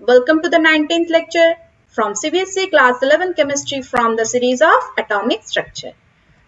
Welcome to the 19th lecture from CBSE Class 11 Chemistry from the series of Atomic Structure.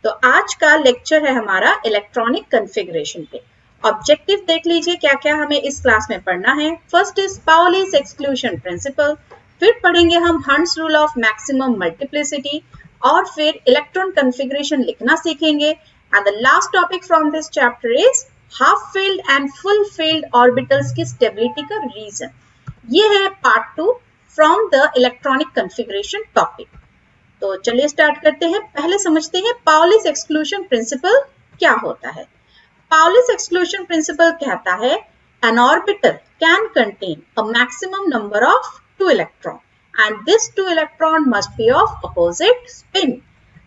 तो आज का lecture है हमारा electronic configuration पे। ऑब्जेक्टिव देख लीजिए क्या क्या हमें इस क्लास में पढ़ना है। First is Pauli's exclusion principal, फिर पढ़ेंगे हम hunts rule of maximum multiplicity और फिर इलेक्ट्रॉन कन्फिगरेशन लिखना सीखेंगे। And the last topic from this chapter is half field and full field orbitals की स्टेबिलिटी का रीजन। ये है part 2 from the electronic configuration topic. तो चलिए स्टार्ट करते हैं। पहले समझते हैं पाउली's एक्सक्लूशन प्रिंसिपल क्या होता है। पाउली's एक्सक्लूशन प्रिंसिपल कहता है an orbital can contain a maximum number of 2 electron and this 2 electron must be of opposite spin।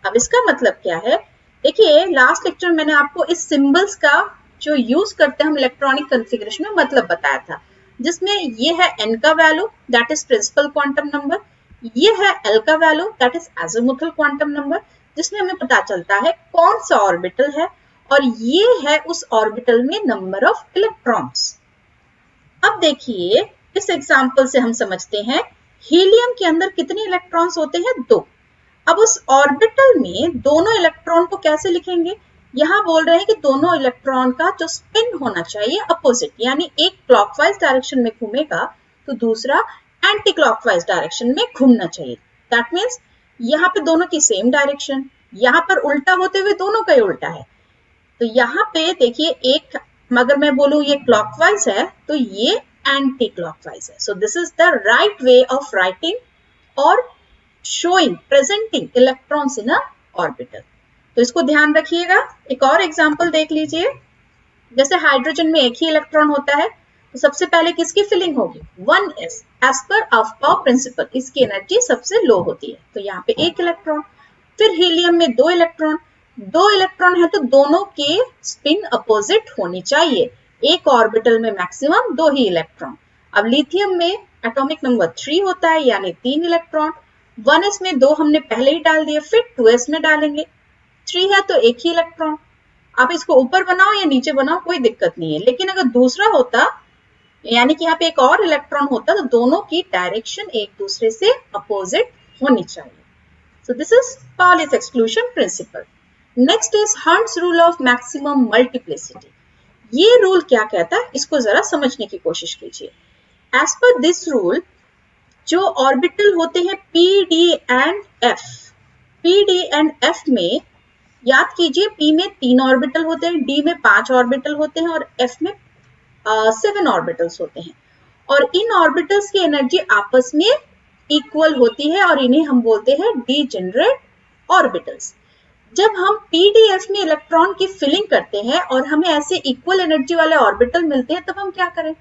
अब इसका मतलब क्या है, देखिए लास्ट लेक्चर मैंने आपको इस सिंबल्स का जो यूज करते हैं हम इलेक्ट्रॉनिक कन्फिगरेशन में मतलब बताया था, जिसमें ये है n का value that is principal quantum number, ये है l का value that is azimuthal quantum number, जिसमें हमें पता चलता है कौन सा ऑर्बिटल है और ये है उस ऑर्बिटल में नंबर ऑफ इलेक्ट्रॉन्स। अब देखिए इस एग्जांपल से हम समझते हैं हीलियम के अंदर कितने इलेक्ट्रॉन्स होते हैं, 2। अब उस ऑर्बिटल में दोनों इलेक्ट्रॉन को कैसे लिखेंगे, यहाँ बोल रहे हैं कि दोनों इलेक्ट्रॉन का जो स्पिन होना चाहिए अपोजिट, यानी एक क्लॉकवाइज डायरेक्शन में घूमेगा तो दूसरा एंटी क्लॉकवाइज डायरेक्शन में घूमना चाहिए। दैट मीन्स यहाँ पे दोनों की सेम डायरेक्शन, यहाँ पर उल्टा होते हुए दोनों का ही उल्टा है। तो यहाँ पे देखिए एक, अगर मैं बोलूँ ये क्लॉकवाइज है तो ये एंटी क्लॉकवाइज है। So this is the right way of writing और showing presenting electrons in a orbital. तो इसको ध्यान रखिएगा। एक और एग्जांपल देख लीजिए, जैसे हाइड्रोजन में एक ही इलेक्ट्रॉन होता है तो सबसे पहले किसकी फिलिंग होगी, 1s as per Aufbau principal, इसकी एनर्जी सबसे लो होती है तो यहाँ पे एक इलेक्ट्रॉन। फिर हीलियम में 2 इलेक्ट्रॉन, 2 इलेक्ट्रॉन है तो दोनों के स्पिन अपोजिट होनी चाहिए, एक ऑर्बिटल में मैक्सिमम 2 ही इलेक्ट्रॉन। अब लिथियम में एटॉमिक नंबर 3 होता है यानी 3 इलेक्ट्रॉन, 1s में 2 हमने पहले ही डाल दिए, फिर 2s में डालेंगे, 3 है तो एक ही इलेक्ट्रॉन। आप इसको ऊपर बनाओ या नीचे बनाओ कोई दिक्कत नहीं है, लेकिन अगर दूसरा होता यानी कि यहाँ पे एक और इलेक्ट्रॉन होता तो दोनों की डायरेक्शन एक दूसरे से अपोजिट होनी चाहिए। So this is Pauli's exclusion principle. Next is Hund's rule of maximum multiplicity. ये रूल क्या कहता है इसको जरा समझने की कोशिश कीजिए। एज पर दिस रूल जो ऑर्बिटल होते हैं P D and F, P D and F में याद कीजिए P में 3 ऑर्बिटल होते हैं, D में 5 ऑर्बिटल होते हैं और F में 7 ऑर्बिटल्स होते हैं। और इन ऑर्बिटल्स की एनर्जी आपस में इक्वल होती है और इन्हें हम बोलते हैं डीजेनरेट ऑर्बिटल्स। जब हम PDF में इलेक्ट्रॉन की फिलिंग करते हैं और हमें ऐसे इक्वल एनर्जी वाले ऑर्बिटल मिलते हैं तब हम क्या करें,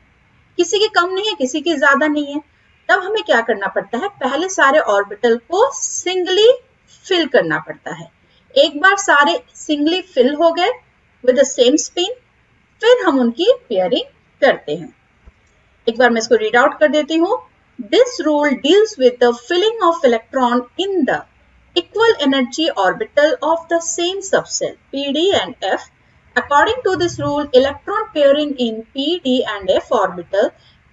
किसी के कम नहीं है किसी के ज्यादा नहीं है, तब हमें क्या करना पड़ता है, पहले सारे ऑर्बिटल को सिंगली फिल करना पड़ता है। एक बार सारे सिंगली फिल हो गए विद द सेम स्पिन, फिर हम उनकी पेयरिंग करते हैं। एक बार मैं इसको रीड आउट कर देती हूँ। This rule deals with the filling of electron in the equal energy orbital of the same subshell PD and F. According to this rule, electron pairing in PD and F orbital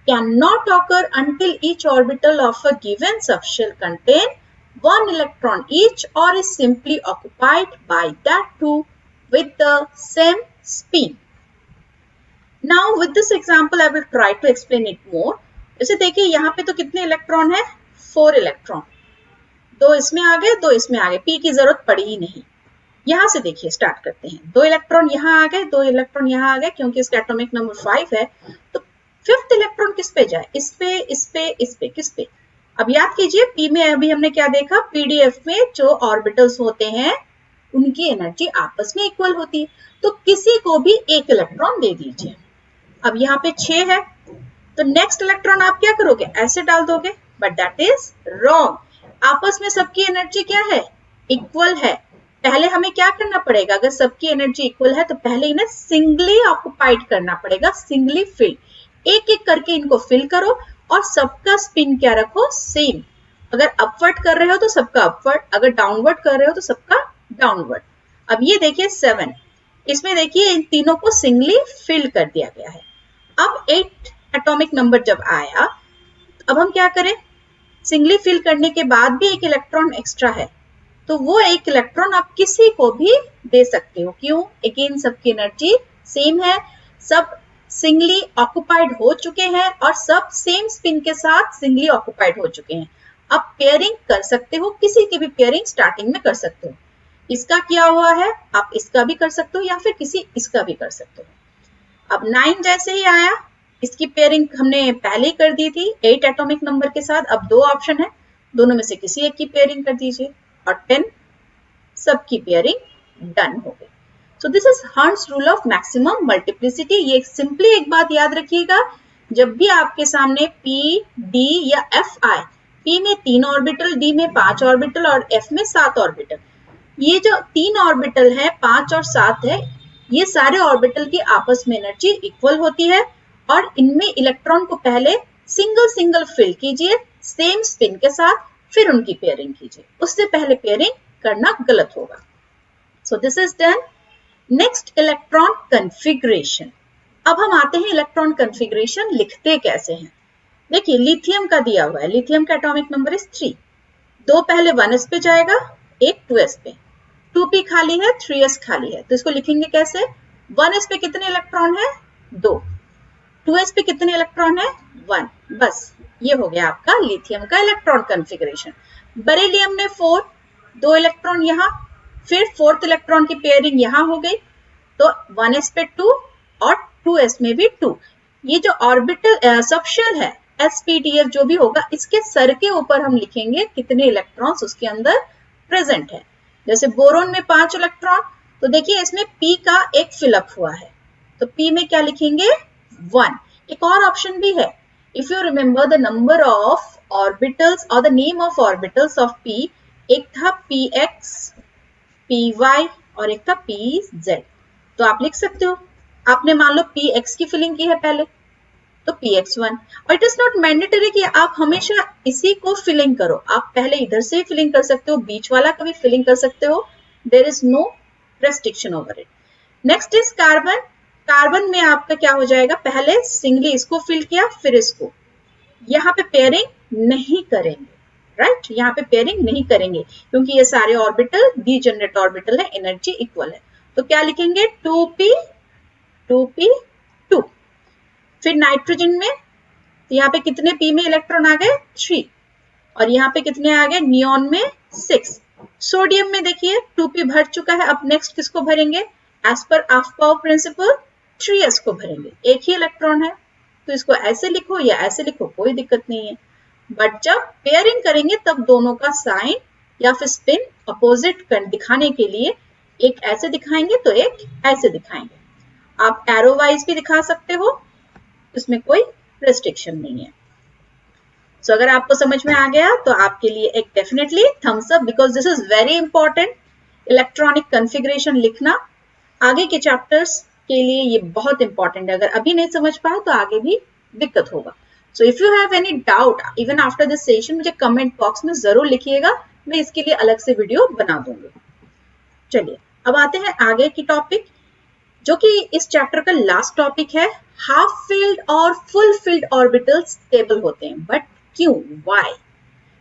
cannot occur until each orbital of a given subshell contain 1 electron each or is simply occupied by that two with the same spin. Now with this example I will try to explain it more. जैसे देखिए यहाँ पे तो कितने electron है, 4 electron, 2 इसमें आ गए 2 इसमें आ गए, P की जरूरत पड़ी ही नहीं। यहाँ से देखिए स्टार्ट करते हैं, 2 इलेक्ट्रॉन यहाँ आ गए 2 इलेक्ट्रॉन यहाँ आ गए, क्योंकि इसका एटॉमिक नंबर 5 है तो 5th इलेक्ट्रॉन किस पे जाए, इस पे इस पे इस पे किस पे। अब याद कीजिए P में अभी हमने क्या देखा, PDF में जो ऑर्बिटल्स होते हैं उनकी एनर्जी आपस में इक्वल होती है तो किसी को भी एक इलेक्ट्रॉन दे दीजिए। अब यहाँ पे 6 है तो नेक्स्ट इलेक्ट्रॉन आप क्या करोगे, ऐसे डाल दोगे, बट दैट इज रॉन्ग। आपस में सबकी एनर्जी क्या है, इक्वल है। पहले हमें क्या करना पड़ेगा, अगर सबकी एनर्जी इक्वल है तो पहले इन्हें सिंगली ऑक्युपाइड करना पड़ेगा, सिंगली फिल, एक एक करके इनको फिल करो और सबका स्पिन क्या रखो, सेम। अगर अपवर्ड कर रहे हो तो सबका अपवर्ड, अगर डाउनवर्ड कर रहे हो तो सबका डाउनवर्ड। अब ये देखिए 7, इसमें देखिए इन तीनों को सिंगली फिल कर दिया गया है। अब 8 एटॉमिक नंबर जब आया अब हम क्या करें, सिंगली फिल करने के बाद भी एक इलेक्ट्रॉन एक्स्ट्रा है, तो वो एक इलेक्ट्रॉन आप किसी को भी दे सकते हो। क्यों? अगेन सबकी एनर्जी सेम है, सब सिंगली ऑक्युपाइड हो चुके हैं और सब सेम स्पिन के साथ सिंगली ऑक्युपाइड हो चुके हैं। आप पेयरिंग कर सकते हो, किसी की भी पेयरिंग स्टार्टिंग में कर सकते हो। इसका किया हुआ है, आप इसका भी कर सकते हो या फिर किसी इसका भी कर सकते हो। अब 9 जैसे ही आया, इसकी पेयरिंग हमने पहले ही कर दी थी 8 एटॉमिक नंबर के साथ। अब 2 ऑप्शन है, दोनों में से किसी एक की पेयरिंग कर दीजिए और 10 सबकी पेयरिंग डन हो गई। सो this is hertz rule of maximum multiplicity. ये सिंपली एक बात याद रखिएगा, जब भी आपके सामने P, D या F आए, P में 3 ऑर्बिटल, D में 5 ऑर्बिटल और F में 7 ऑर्बिटल, ये जो 3 ऑर्बिटल है, 5 और 7 है, ये सारे ऑर्बिटल की आपस में एनर्जी इक्वल होती है और इनमें इलेक्ट्रॉन को पहले सिंगल सिंगल फिल कीजिए सेम स्पिन के साथ, फिर उनकी पेयरिंग कीजिए। उससे पहले पेयरिंग करना गलत होगा। सो this is done. Next, electron configuration. अब हम आते हैं इलेक्ट्रॉन कन्फिग्रेशन लिखते कैसे हैं। देखिए लिथियम का दिया हुआ है, लिथियम का एटॉमिक नंबर इज 3, 2 पहले 1s पे जाएगा, एक 2s पे, 2p खाली है, 3s खाली है, तो इसको लिखेंगे कैसे? 1s पे कितने इलेक्ट्रॉन है? 2, 2s पे कितने इलेक्ट्रॉन है? 1, बस ये हो गया आपका लिथियम का इलेक्ट्रॉन कन्फिग्रेशन। बेरिलियम में 4, 2 इलेक्ट्रॉन यहाँ, फिर 4th इलेक्ट्रॉन की पेयरिंग यहाँ हो गई, तो 1s पे 2 और 2s में भी 2। ये जो ऑर्बिटल सबशेल है, sp-df जो भी होगा, इसके सर के ऊपर हम लिखेंगे कितने इलेक्ट्रॉन्स उसके अंदर प्रेजेंट है। जैसे बोरोन में 5 इलेक्ट्रॉन, तो देखिए इसमें p का एक फिलअप हुआ है, तो p में क्या लिखेंगे? 1। एक और ऑप्शन भी है, if you remember the number of orbitals और the name of orbitals of p, एक था px, py और एक था pz, तो आप लिख सकते हो, आपने मान लो px की फिलिंग की है पहले, तो px1। और इट इज नॉट मैंडेटरी कि आप हमेशा इसी को फिलिंग करो, आप पहले इधर से ही फिलिंग कर सकते हो, बीच वाला का भी फिलिंग कर सकते हो, there is no restriction over it. Next is carbon. Carbon में आपका क्या हो जाएगा, पहले सिंगली इसको फिल किया फिर इसको, यहाँ पे पेयरिंग नहीं करेंगे, राइट, यहाँ पे पेयरिंग नहीं करेंगे क्योंकि ये सारे ऑर्बिटल डीजेनरेट ऑर्बिटल है, एनर्जी इक्वल है, तो क्या लिखेंगे? 2p 2p 2। फिर नाइट्रोजन में, तो यहाँ पे कितने p में इलेक्ट्रॉन आ गए? 3, और यहाँ पे कितने आ गए? नियॉन में 6। सोडियम में देखिए 2p भर चुका है, अब नेक्स्ट किसको भरेंगे? As per of-power principal 3s को भरेंगे, एक ही इलेक्ट्रॉन है, तो इसको ऐसे लिखो या ऐसे लिखो, कोई दिक्कत नहीं है। बट जब पेयरिंग करेंगे तब दोनों का साइन या फिर स्पिन अपोजिट दिखाने के लिए एक ऐसे दिखाएंगे तो एक ऐसे दिखाएंगे। आप एरो वाइज भी दिखा सकते हो, इसमें कोई रेस्ट्रिक्शन नहीं है। सो अगर आपको समझ में आ गया तो आपके लिए एक definitely thumbs up, because this is very important. Electronic configuration लिखना आगे के चैप्टर्स के लिए ये बहुत इंपॉर्टेंट है, अगर अभी नहीं समझ पाए तो आगे भी दिक्कत होगा। So if you have any doubt even after this session, मुझे कमेंट बॉक्स में जरूर लिखिएगा, मैं इसके लिए अलग से वीडियो बना दूंगी। चलिए अब आते हैं आगे की टॉपिक, जो कि इस चैप्टर का लास्ट टॉपिक है। हाफ फिल्ड और फुल फिल्ड ऑर्बिटल्स स्टेबल होते हैं, बट क्यों, व्हाई?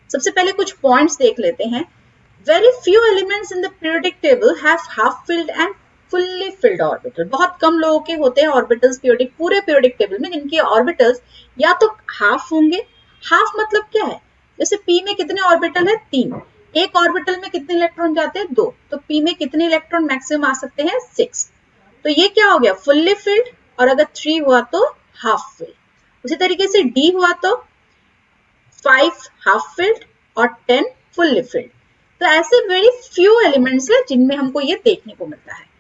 सबसे पहले कुछ पॉइंट्स देख लेते हैं। Very few elements in the periodic table have half filled and fully filled orbital. बहुत कम लोगों के होते हैं ऑर्बिटल्स पूरे पीरियोडिक टेबल में जिनके ऑर्बिटल्स या तो हाफ होंगे। हाफ मतलब क्या है? जैसे p में कितने ऑर्बिटल है? 3, एक ऑर्बिटल में कितने इलेक्ट्रॉन जाते हैं? 2, तो p में कितने इलेक्ट्रॉन मैक्सिमम आ सकते हैं? 6, तो ये क्या हो गया? फुल्ली फिल्ड, और अगर 3 हुआ तो हाफ फिल्ड। उसी तरीके से d हुआ तो 5 हाफ फिल्ड और 10 फुल्ली फिल्ड। तो ऐसे वेरी फ्यू एलिमेंट्स है जिनमें हमको ये देखने को मिलता है।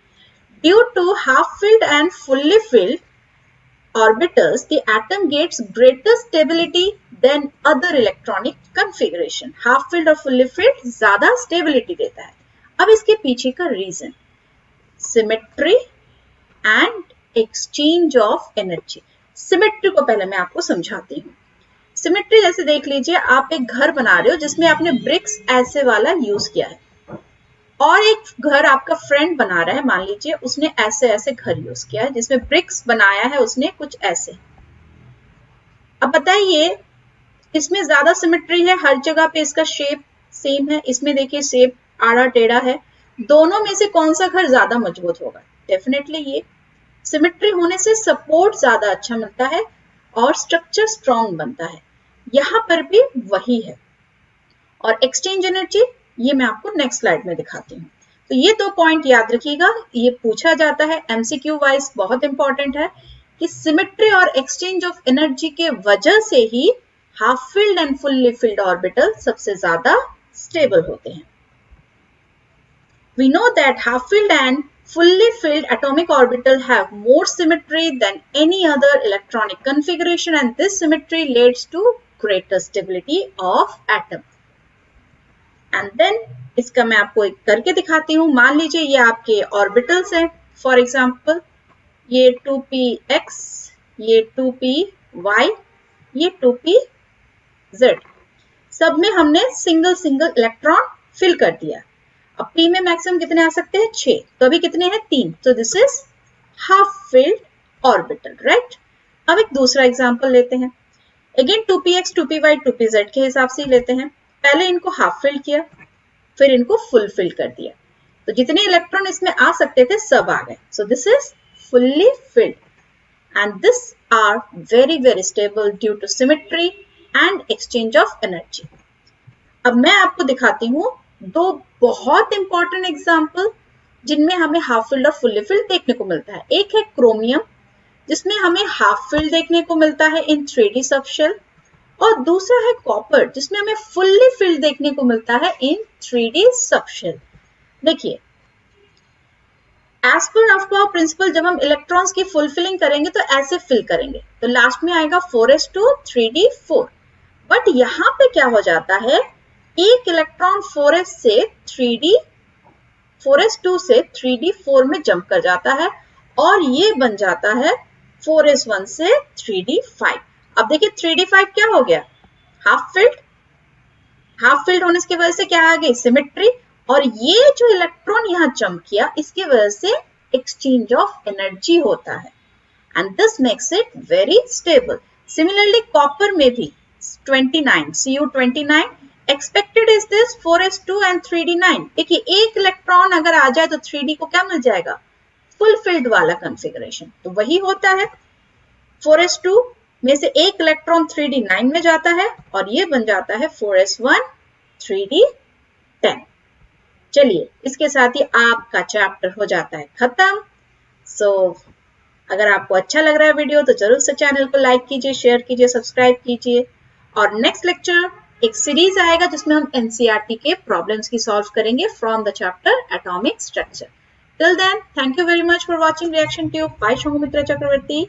Due to half-filled and fully filled orbitals, the atom gets greater stability than other electronic configuration. Half-filled और fully filled ज़्यादा stability देता है। अब इसके पीछे का reason, symmetry and exchange of energy. Symmetry को पहले मैं आपको समझाती हूँ। Symmetry जैसे देख लीजिए, आप एक घर बना रहे हो जिसमें आपने bricks ऐसे वाला यूज किया है, और एक घर आपका फ्रेंड बना रहा है, मान लीजिए उसने ऐसे ऐसे घर यूज किया है जिसमें ब्रिक्स बनाया है उसने कुछ ऐसे। अब बताइए इसमें ज्यादा सिमेट्री है, हर जगह पे इसका शेप सेम है, इसमें देखिए शेप आड़ा टेढ़ा है। दोनों में से कौन सा घर ज्यादा मजबूत होगा? डेफिनेटली ये। सिमेट्री होने से सपोर्ट ज्यादा अच्छा मिलता है और स्ट्रक्चर स्ट्रॉन्ग बनता है। यहां पर भी वही है। और एक्सचेंज एनर्जी ये मैं आपको नेक्स्ट स्लाइड में दिखाती हूँ। तो ये 2 पॉइंट याद रखिएगा, ये पूछा जाता है एमसीक्यू वाइज, बहुत इंपॉर्टेंट है कि सिमेट्री और एक्सचेंज ऑफ एनर्जी के वजह से ही half filled and fully filled orbital सबसे ज्यादा स्टेबल होते हैं। We know that half-filled and fully filled atomic orbital have more symmetry than any other electronic configuration, and this symmetry leads to greater stability of atom. And then इसका मैं आपको एक करके दिखाती हूँ। मान लीजिए ये आपके ऑर्बिटल्स हैं, फॉर एग्जाम्पल ये 2px, ये 2py, ये 2pz, सब में हमने सिंगल सिंगल इलेक्ट्रॉन फिल कर दिया। अब p में मैक्सिमम कितने आ सकते हैं? 6, तो अभी कितने हैं? 3, तो this is half filled orbital, right. अब एक दूसरा एग्जांपल लेते हैं, अगेन 2px, 2py, 2pz के हिसाब से लेते हैं। पहले इनको हाफ फिल्ड किया, फिर इनको फुल फिल्ड कर दिया, तो जितने इलेक्ट्रॉन इसमें आ सकते थे सब आ गए। So this is fully filled and this are very very stable due to symmetry and exchange of energy. अब मैं आपको दिखाती हूँ 2 बहुत इंपॉर्टेंट एग्जाम्पल जिनमें हमें हाफ फिल्ड और फुल्ली फिल्ड देखने को मिलता है। एक है क्रोमियम, जिसमें हमें हाफ फिल्ड देखने को मिलता है इन 3D सबशेल, और दूसरा है कॉपर, जिसमें हमें फुल्ली फिल्ड देखने को मिलता है इन 3D सबशेल। देखिए, एज पर ऑफ प्रिंसिपल जब हम इलेक्ट्रॉन्स की फुलफिलिंग करेंगे तो ऐसे फिल करेंगे, तो लास्ट में आएगा 4s2 3d4। बट यहाँ पे क्या हो जाता है, एक इलेक्ट्रॉन 4s2 से 3d4 में जंप कर जाता है और ये बन जाता है 4s1 से 3d5। अब देखिए 3d5 क्या हो गया? Half filled. हाफ फिल्ड होने की वजह से क्या आ गई? सिमेट्री। और ये जो इलेक्ट्रॉन यहाँ जंप किया, इसकी वजह से एक्सचेंज ऑफ एनर्जी होता है and this makes it very stable. Similarly copper में भी 29 Cu29 expected is this 4s2 and 3d9। देखिए एक इलेक्ट्रॉन अगर आ जाए तो 3d को क्या मिल जाएगा? फुल फिल्ड वाला कंफिगरेशन। तो वही होता है, 4s2 में से एक इलेक्ट्रॉन 3d9 में जाता है और ये बन जाता है 4s1 3d10। चलिए इसके साथ ही आपका चैप्टर हो जाता है खत्म। सो अगर आपको अच्छा लग रहा है वीडियो तो जरूर से चैनल को लाइक कीजिए, शेयर कीजिए, सब्सक्राइब कीजिए। और नेक्स्ट लेक्चर एक सीरीज आएगा जिसमें हम एनसीईआरटी के प्रॉब्लम्स की सॉल्व करेंगे from the chapter atomic structure. Till then, thank you very much for watching reaction tube by Shomitra Chakraborty.